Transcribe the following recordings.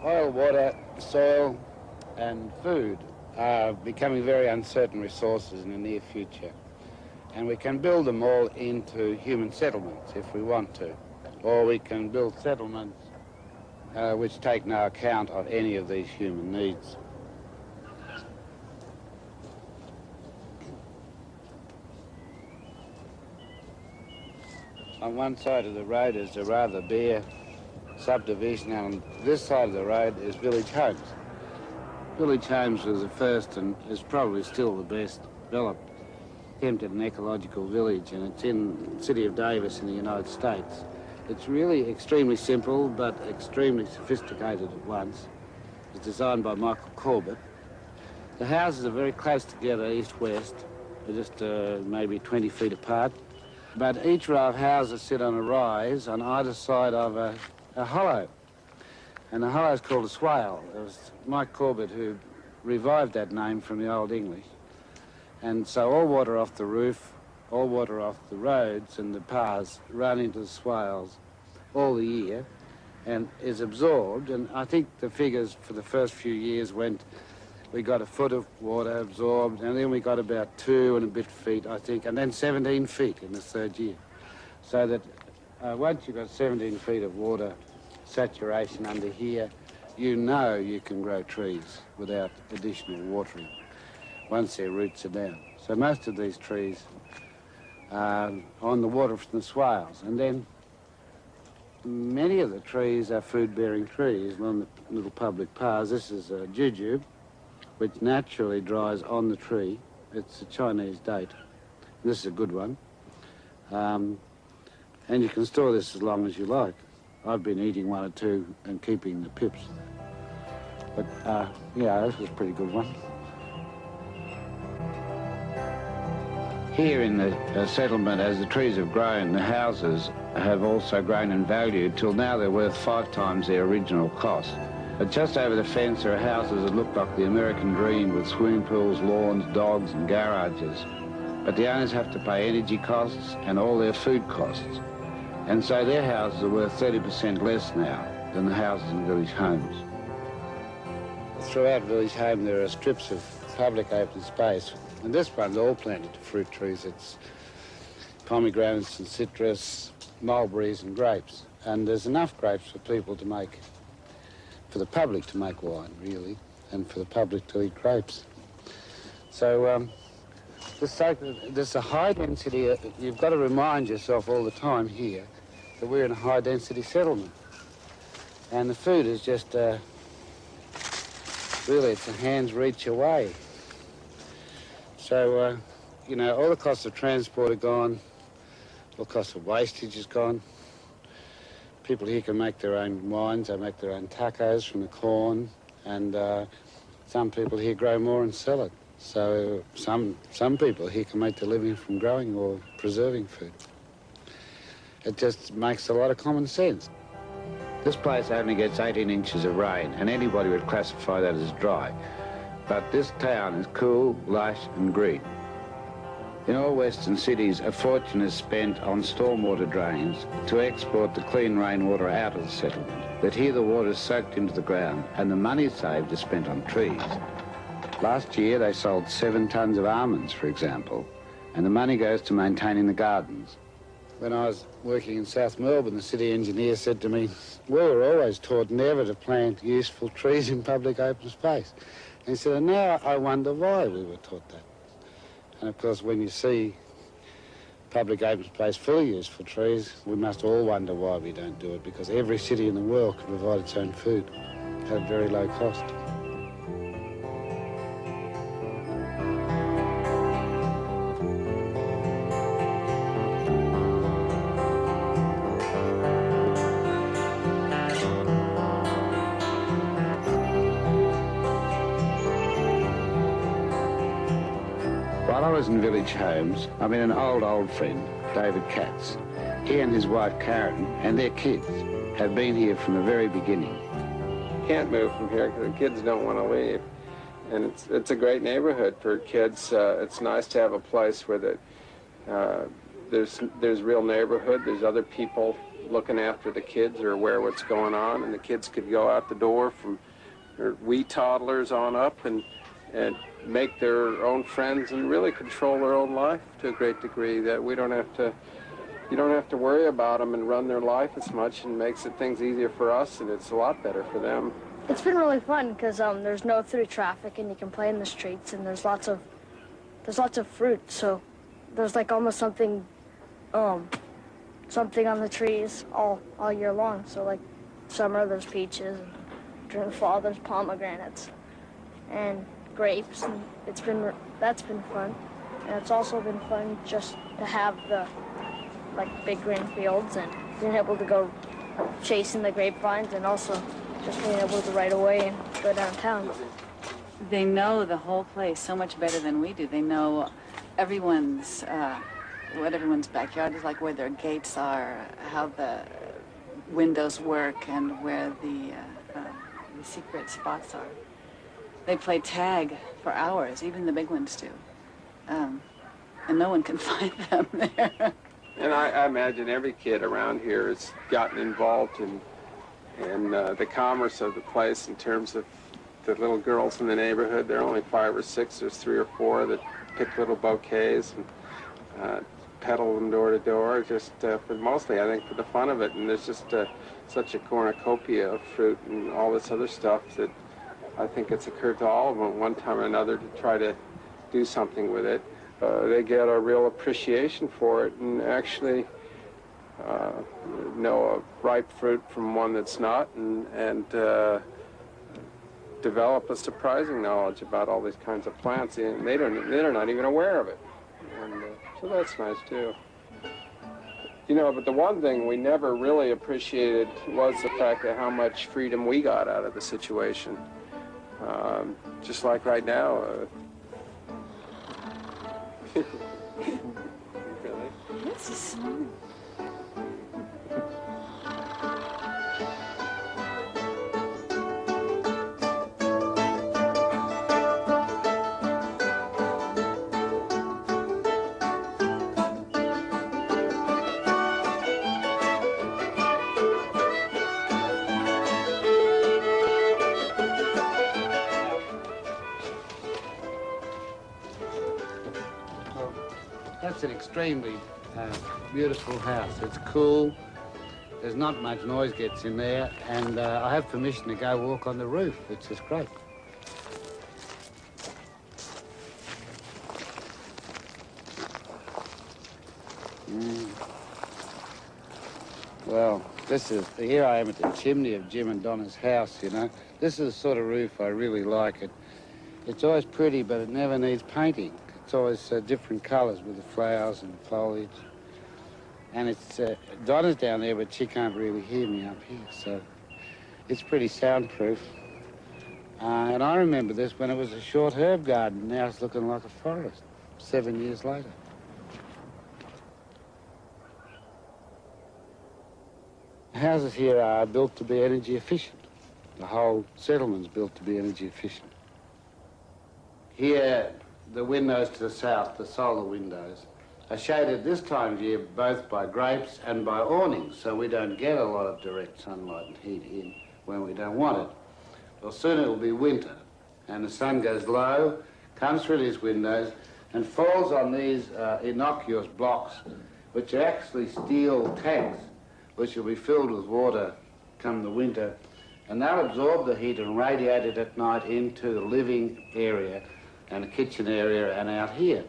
Oil, water, soil and food are becoming very uncertain resources in the near future. And we can build them all into human settlements if we want to. Or we can build settlements which take no account of any of these human needs. On one side of the road is a rather bare subdivision, and on this side of the road is Village Homes. Village Homes was the first and is probably still the best developed attempt at an ecological village, and it's in the city of Davis in the United States. It's really extremely simple but extremely sophisticated at once. It's designed by Michael Corbett. The houses are very close together, east-west. They're just maybe 20 feet apart. But each row of houses sit on a rise on either side of a hollow. And the hollow is called a swale. It was Mike Corbett who revived that name from the Old English. And so all water off the roof, all water off the roads and the paths run into the swales all the year and is absorbed. And I think the figures for the first few years went, we got a foot of water absorbed, and then we got about 2 and a bit feet, I think, and then 17 feet in the third year. So that once you've got 17 feet of water saturation under here, you know you can grow trees without additional watering once their roots are down. So most of these trees are on the water from the swales, and then many of the trees are food-bearing trees along the little public paths. This is a jujube, which naturally dries on the tree. It's a Chinese date. This is a good one. And you can store this as long as you like. I've been eating 1 or 2 and keeping the pips. But, yeah, this was a pretty good one. Here in the settlement, as the trees have grown, the houses have also grown in value till now they're worth 5 times their original cost. But just over the fence there are houses that look like the American dream with swimming pools, lawns, dogs and garages. But the owners have to pay energy costs and all their food costs. And so their houses are worth 30% less now than the houses in Village Homes. Throughout Village Home there are strips of public open space. And this one's all planted to fruit trees. It's pomegranates and citrus, mulberries and grapes. And there's enough grapes for people to make, for the public to make wine, really, and for the public to eat grapes. So there's a high density, you've got to remind yourself all the time here that we're in a high density settlement. And the food is just, really, it's a hand's reach away. So, you know, all the costs of transport are gone, all the cost of wastage is gone. People here can make their own wines, they make their own tacos from the corn, and some people here grow more and sell it. So some people here can make their living from growing or preserving food. It just makes a lot of common sense. This place only gets 18 inches of rain, and anybody would classify that as dry. But this town is cool, lush and green. In all western cities, a fortune is spent on stormwater drains to export the clean rainwater out of the settlement. But here the water is soaked into the ground and the money saved is spent on trees. Last year they sold 7 tons of almonds, for example, and the money goes to maintaining the gardens. When I was working in South Melbourne, the city engineer said to me, we were always taught never to plant useful trees in public open space. And he said, and now I wonder why we were taught that. And of course, when you see public open space full of useful trees, we must all wonder why we don't do it, because every city in the world can provide its own food at a very low cost. While I was in Village Homes, I met an old friend, David Katz. He and his wife Karen and their kids have been here from the very beginning. Can't move from here because the kids don't want to leave. And it's a great neighborhood for kids. It's nice to have a place where there's real neighborhood, there's other people looking after the kids or aware what's going on, and the kids could go out the door from wee toddlers on up and make their own friends and really control their own life to a great degree, that we don't have to, you don't have to worry about them and run their life as much, and makes things easier for us, and it's a lot better for them. It's been really fun because there's no through traffic and you can play in the streets, and there's lots of fruit, so there's like almost something on the trees all year long. So like summer there's peaches, and during the fall there's pomegranates and grapes, and that's been fun. And it's also been fun just to have the big green fields and being able to go chasing the grapevines, and also just being able to ride away and go downtown. They know the whole place so much better than we do. They know everyone's what everyone's backyard is like, where their gates are, how the windows work, and where the secret spots are. They play tag for hours, even the big ones do. And no one can find them there. And I imagine every kid around here has gotten involved in the commerce of the place in terms of the little girls in the neighborhood. There are only 5 or 6, there's 3 or 4 that pick little bouquets and peddle them door to door, just but mostly I think for the fun of it. And there's just such a cornucopia of fruit and all this other stuff that I think it's occurred to all of them at one time or another to try to do something with it. They get a real appreciation for it, and actually know a ripe fruit from one that's not, and develop a surprising knowledge about all these kinds of plants, and they're not even aware of it. And so that's nice too. You know, but the one thing we never really appreciated was the fact of how much freedom we got out of the situation. Just like right now. Really? This is That's an extremely beautiful house. It's cool. There's not much noise gets in there, and I have permission to go walk on the roof, which is great. Well, here I am at the chimney of Jim and Donna's house, you know. This is the sort of roof I really like. It's always pretty, but it never needs painting. It's always different colours with the flowers and foliage. And it's, Donna's down there, but she can't really hear me up here, so it's pretty soundproof. And I remember this when it was a short herb garden. Now it's looking like a forest, 7 years later. Houses here are built to be energy efficient. The whole settlement's built to be energy efficient. Here, the windows to the south, the solar windows, are shaded this time of year both by grapes and by awnings, so we don't get a lot of direct sunlight and heat in when we don't want it. Well, soon it will be winter, and the sun goes low, comes through these windows, and falls on these innocuous blocks, which are actually steel tanks, which will be filled with water come the winter, and they'll absorb the heat and radiate it at night into the living area and the kitchen area and out here.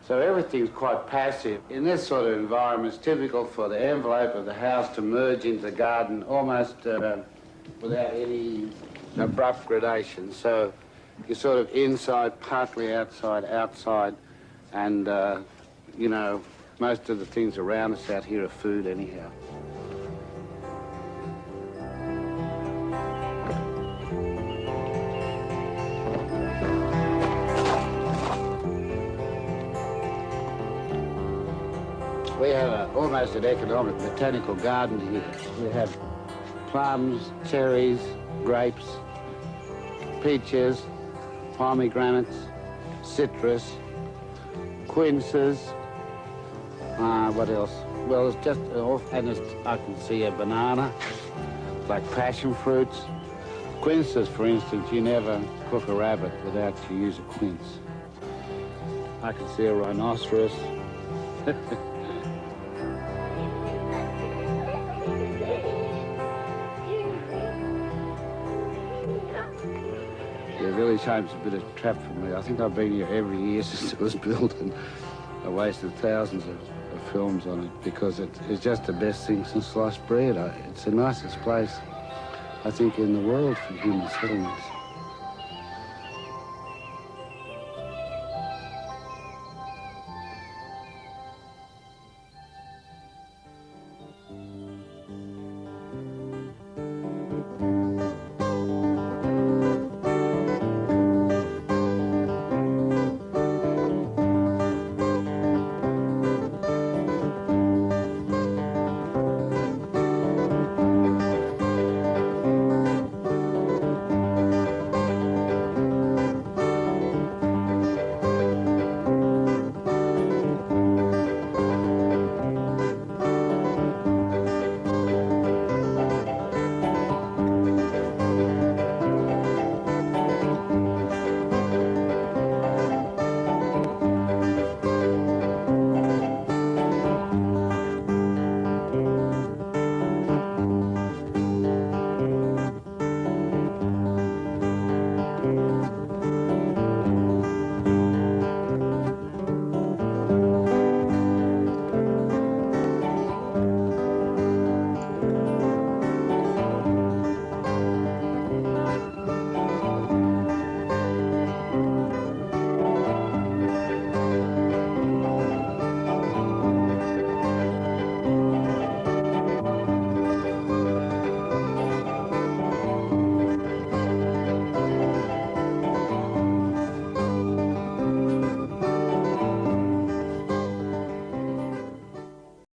So everything's quite passive. In this sort of environment, it's typical for the envelope of the house to merge into the garden almost without any abrupt gradation. So you're sort of inside, partly outside, and, you know, most of the things around us out here are food anyhow. We have almost an economic botanical garden here. We have plums, cherries, grapes, peaches, pomegranates, citrus, quinces, what else? Well, it's just off, and I can see a banana, like passion fruits. Quinces, for instance, you never cook a rabbit without you use a quince. I can see a rhinoceros. The village home's a bit of a trap for me. I think I've been here every year since it was built, and I wasted thousands of films on it because it's just the best thing since sliced bread. It's the nicest place, I think, in the world for human settlements.